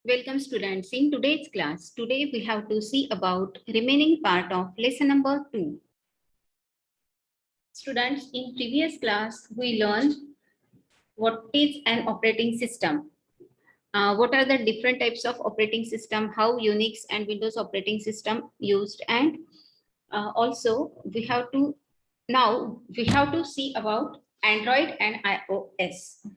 Welcome students. In today's class, today we have to see about remaining part of lesson number 2. Students, in previous class, we learned what is an operating system. What are the different types of operating system, how Unix and Windows operating system used, and also we have to see about Android and iOS.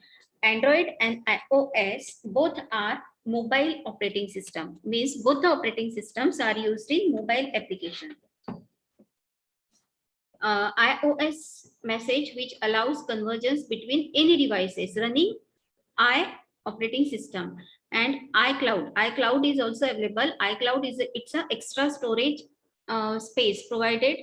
Android and iOS both are mobile operating system, means both the operating systems are used in mobile application. iOS message which allows convergence between any devices running I operating system, and iCloud. iCloud is also available. iCloud is it's a extra storage space provided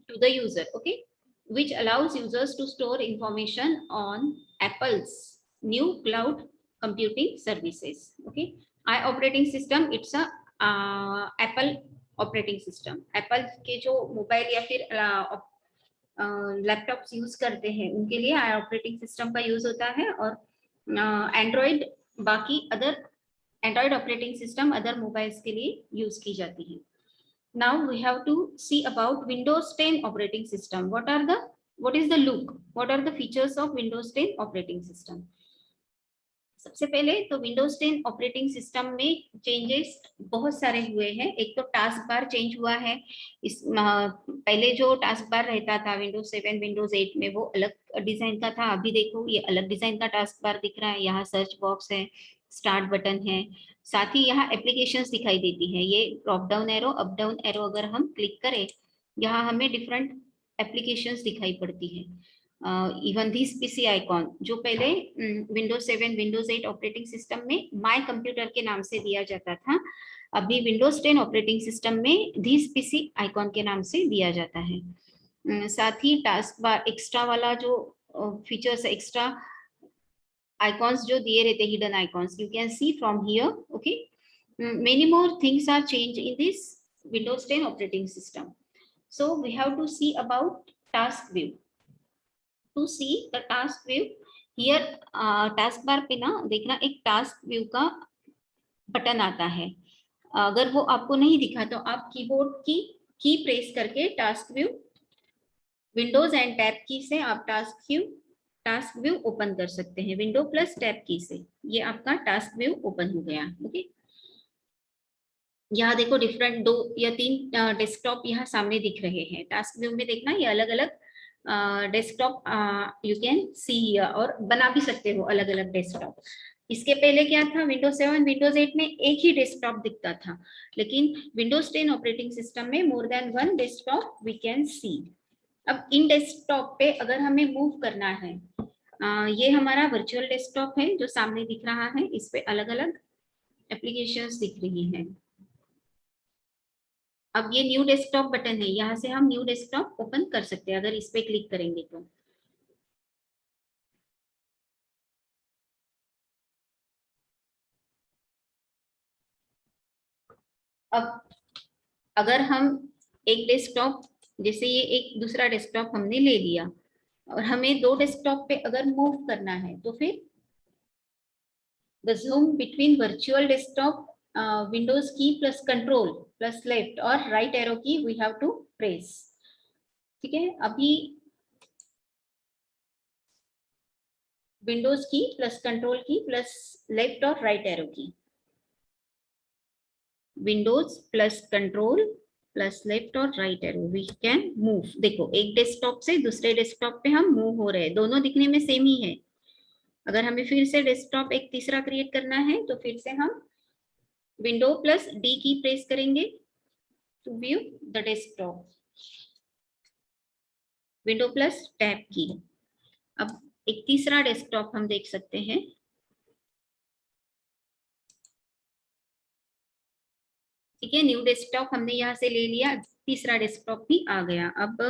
to the user, okay, which allows users to store information on Apple's new cloud computing services. Okay, I operating system, it's a Apple operating system. Apple के जो mobile या फिर laptops use करते हैं उनके लिए आई operating system का use होता है, और एंड्रॉइड बाकी other Android operating system other mobiles के लिए यूज की जाती है. Now we have to see about Windows 10 operating system. What is the look? What are the features of Windows 10 operating system? सबसे पहले तो Windows 10 ऑपरेटिंग सिस्टम में changes बहुत सारे हुए हैं. एक तो टास्क बार चेंज हुआ है. इस पहले जो टास्क बार रहता था Windows 7 Windows 8 में वो अलग डिजाइन का था. अभी देखो ये अलग डिजाइन का टास्क बार दिख रहा है. यहाँ सर्च बॉक्स है, स्टार्ट बटन है, साथ ही यहाँ एप्लीकेशंस दिखाई देती है. ये drop down arrow, up down arrow अगर हम क्लिक करें, यहाँ हमें डिफरेंट एप्लीकेशंस दिखाई पड़ती है. इवन दिस पीसी आइकॉन जो पहले विंडोज 7 विंडोज 8 ऑपरेटिंग सिस्टम में माय कंप्यूटर के नाम से दिया जाता था, अभी विंडोज 10 ऑपरेटिंग सिस्टम में दिस पीसी आइकॉन के नाम से दिया जाता है. साथ ही टास्क बार एक्स्ट्रा वाला जो फीचर्स, एक्स्ट्रा आइकॉन्स जो दिए रहते, hidden icons, you can see from here. Okay, many more things are change in this Windows 10 operating system. So we have to see about task view. To see the task view here, task bar पे ना देखना एक task view का button आता है. अगर वो आपको नहीं दिखा तो आप कीबोर्ड की प्रेस करके task view, Windows and tab की से आप टास्क व्यू ओपन कर सकते हैं. विंडो प्लस टैब की से ये आपका टास्क व्यू ओपन हो गया. ओके, यहाँ देखो डिफरेंट 2 या 3 डेस्कटॉप यहाँ सामने दिख रहे हैं. टास्क व्यू में देखना ये अलग अलग डेस्कटॉप यू कैन सी, और बना भी सकते हो अलग अलग डेस्कटॉप. इसके पहले क्या था, विंडोज 7 विंडोज 8 में एक ही डेस्कटॉप दिखता था, लेकिन विंडोज 10 ऑपरेटिंग सिस्टम में more than 1 desktop we can see. अब इन डेस्कटॉप पे अगर हमें मूव करना है, ये हमारा वर्चुअल डेस्कटॉप है जो सामने दिख रहा है. इस पे अलग अलग एप्लीकेशंस दिख रही हैं. अब ये न्यू डेस्कटॉप बटन है, यहाँ से हम न्यू डेस्कटॉप ओपन कर सकते हैं अगर इस पे क्लिक करेंगे तो. अब अगर हम एक डेस्कटॉप, जैसे ये एक दूसरा डेस्कटॉप हमने ले लिया और हमें 2 डेस्कटॉप पे अगर मूव करना है तो फिर the zoom between virtual desktop, windows key plus control plus left और right arrow key we have to press. ठीक है, अभी windows key plus control key plus left और right arrow key, windows plus control plus left और right arrow we can move. देखो एक desktop से दूसरे डेस्कटॉप पे हम मूव हो रहे हैं, दोनों दिखने में सेम ही है. अगर हमें फिर से डेस्कटॉप एक तीसरा क्रिएट करना है तो फिर से हम window plus D key press करेंगे to view the desktop, window plus tab key. अब एक तीसरा डेस्कटॉप हम देख सकते हैं. ठीक है, न्यू डेस्कटॉप हमने यहाँ से ले लिया, तीसरा डेस्कटॉप भी आ गया. अब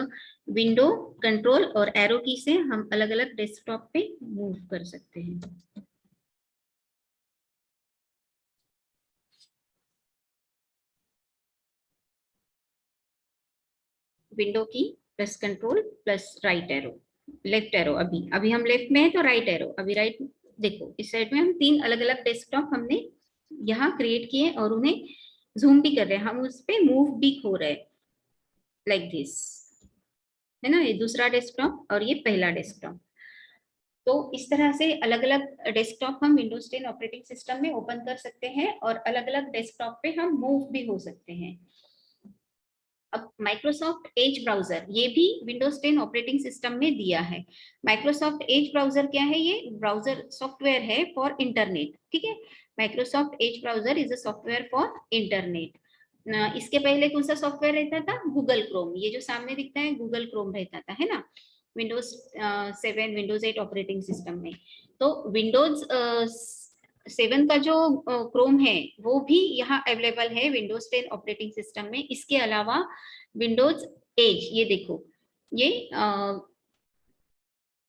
विंडो कंट्रोल और एरो की से हम अलग अलग डेस्कटॉप पे मूव कर सकते हैं. विंडो की plus control plus right arrow, left arrow. अभी हम लेफ्ट में है तो राइट एरो, अभी राइट. देखो इस साइड में हम 3 अलग अलग डेस्कटॉप हमने यहाँ क्रिएट किए और उन्हें जूम भी कर रहे हैं, हम उस पे मूव भी हो रहे हैं लाइक दिस, है ना। ये दूसरा डेस्कटॉप और ये पहला डेस्कटॉप। तो इस तरह से अलग अलग डेस्कटॉप हम विंडोज 10 ऑपरेटिंग सिस्टम में ओपन कर सकते हैं और अलग अलग डेस्कटॉप पे हम मूव भी हो सकते हैं। अब माइक्रोसॉफ्ट एज ब्राउजर, ये भी विंडोज 10 ऑपरेटिंग सिस्टम में दिया है। माइक्रोसॉफ्ट एज ब्राउजर क्या है? ये ब्राउजर सॉफ्टवेयर है फॉर इंटरनेट, ठीक है। Microsoft Edge browser is a software for internet. इसके पहले कौन सा सॉफ्टवेयर रहता था? Google Chrome. ये जो सामने दिखता है गूगल क्रोम रहता था, है ना, विंडोज 7 विंडोज 8 ऑपरेटिंग सिस्टम में। तो विंडोज 7 का जो क्रोम है वो भी यहाँ अवेलेबल है विंडोज 10 ऑपरेटिंग सिस्टम में। इसके अलावा विंडोज एज, ये देखो, ये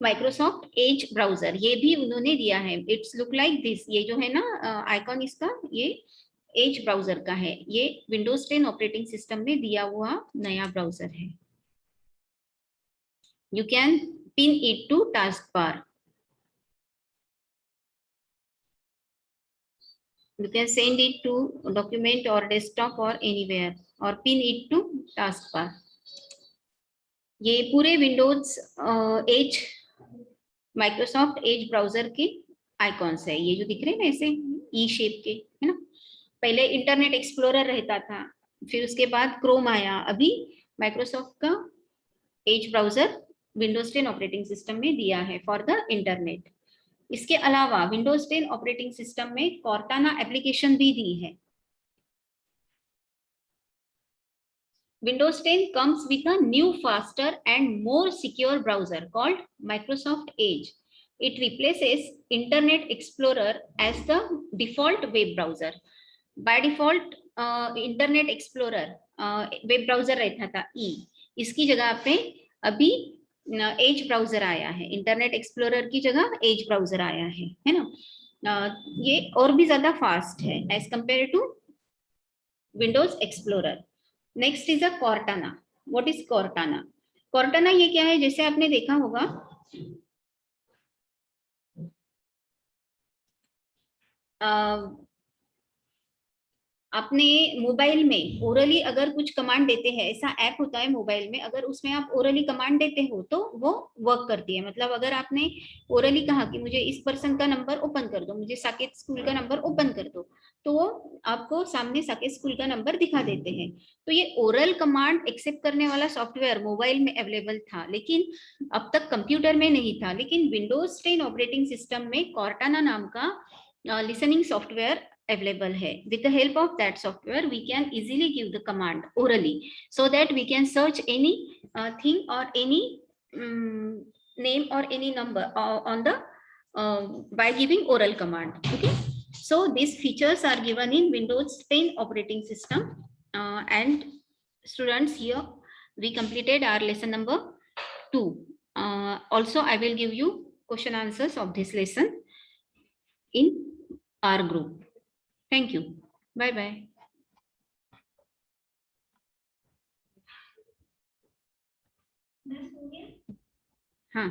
माइक्रोसॉफ्ट एज ब्राउजर, ये भी उन्होंने दिया है। इट्स लुक लाइक दिस, ये जो है ना आइकॉन इसका, ये एज ब्राउजर का है। ये विंडोज 10 ऑपरेटिंग सिस्टम में दिया हुआ नया ब्राउजर है। You can pin it to taskbar, you can send it to document or desktop or anywhere or pin it to taskbar। ये पूरे Windows Edge, Microsoft Edge browser के icons है, ये जो दिख रहे हैं ना ऐसे ई शेप के, है ना। पहले इंटरनेट एक्सप्लोरर रहता था, फिर उसके बाद क्रोम आया, अभी माइक्रोसॉफ्ट का as browser Windows 10 operating system में दिया है फॉर द इंटरनेट। इसके अलावा विंडोज 10 ऑपरेटिंग सिस्टम में कॉर्टाना एप्लीकेशन भी दी है। Windows 10 comes with a new, faster and more secure browser called Microsoft Edge. It replaces Internet Explorer as the default web browser. By default, Internet Explorer web browser रहता था E, इसकी जगह पे अभी as browser आया है। Internet explorer की जगह एज ब्राउजर आया है ना। ये और भी ज्यादा फास्ट है as compare to Windows Explorer. Next is a Cortana. What is Cortana? Cortana ये क्या है? जैसे आपने देखा होगा अपने मोबाइल में ओरली अगर कुछ कमांड देते हैं, ऐसा ऐप होता है मोबाइल में, अगर उसमें आप ओरली कमांड देते हो तो वो वर्क करती है। मतलब अगर आपने ओरली कहा कि मुझे इस पर्सन का नंबर ओपन कर दो, मुझे साकेत स्कूल का नंबर ओपन कर दो, तो वो आपको सामने साकेत स्कूल का नंबर दिखा देते हैं। तो ये ओरल कमांड एक्सेप्ट करने वाला सॉफ्टवेयर मोबाइल में अवेलेबल था, लेकिन अब तक कंप्यूटर में नहीं था। लेकिन विंडोज 10 ऑपरेटिंग सिस्टम में कॉर्टाना नाम का listening software available hai। With the help of that software we can easily give the command orally, so that we can search any thing or any name or any number on the by giving oral command, okay। So these features are given in Windows 10 operating system, and students, here we completed our lesson number 2। Also I will give you question answers of this lesson in our group। Thank you। Bye bye। हाँ,